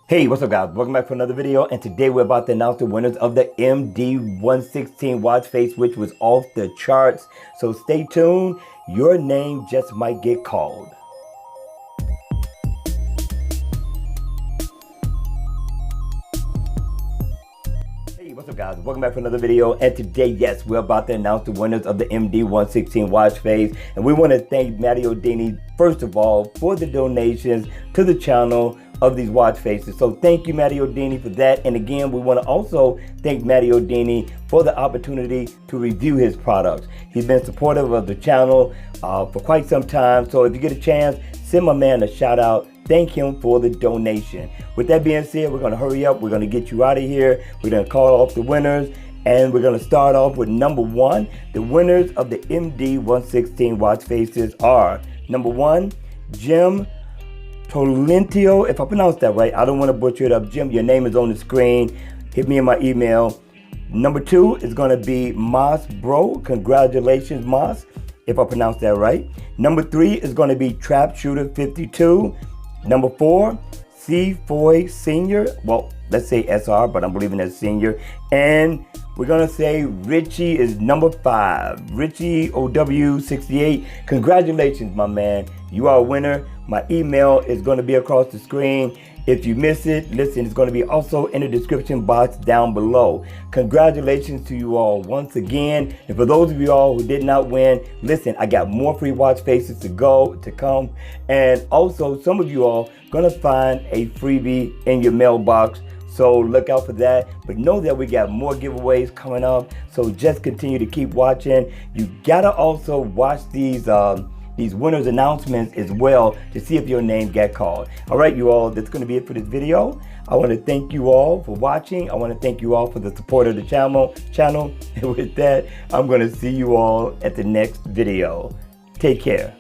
Hey, what's up guys? Welcome back for another video, and today we're about to announce the winners of the MD116 watch face, which was off the charts. So stay tuned, your name just might get called. Hey, what's up guys? Welcome back for another video, and today, yes, we're about to announce the winners of the MD116 watch face, and we want to thank Matty O'Dini, first of all, for the donations to the channel of these watch faces. So thank you, Matty O'Dini, for that. And again, we want to also thank Matty O'Dini for the opportunity to review his products. He's been supportive of the channel for quite some time. So if you get a chance, send my man a shout out. Thank him for the donation. With that being said, we're going to hurry up. We're going to get you out of here. We're going to call off the winners. And we're going to start off with number one. The winners of the MD116 watch faces are number one, Jim Tolentio, if I pronounce that right. I don't want to butcher it up. Jim, your name is on the screen. Hit me in my email. Number two is going to be Moss Bro. Congratulations, Moss, if I pronounce that right. Number three is going to be Trap Shooter 52. Number four, C. Foy Senior. Well, let's say SR, but I'm believing that's Senior. And we're going to say Richie is number five. Richie OW68. Congratulations, my man. You are a winner. My email is going to be across the screen. If you miss it, listen, it's going to be also in the description box down below. Congratulations to you all once again. And for those of you all who did not win, listen, I got more free watch faces to come. And also, some of you all going to find a freebie in your mailbox. So look out for that. But know that we got more giveaways coming up. So just continue to keep watching. You got to also watch these winners announcements as well to see if your name got called. All right, you all, that's going to be it for this video. I want to thank you all for watching. I want to thank you all for the support of the channel. And with that, I'm going to see you all at the next video. Take care.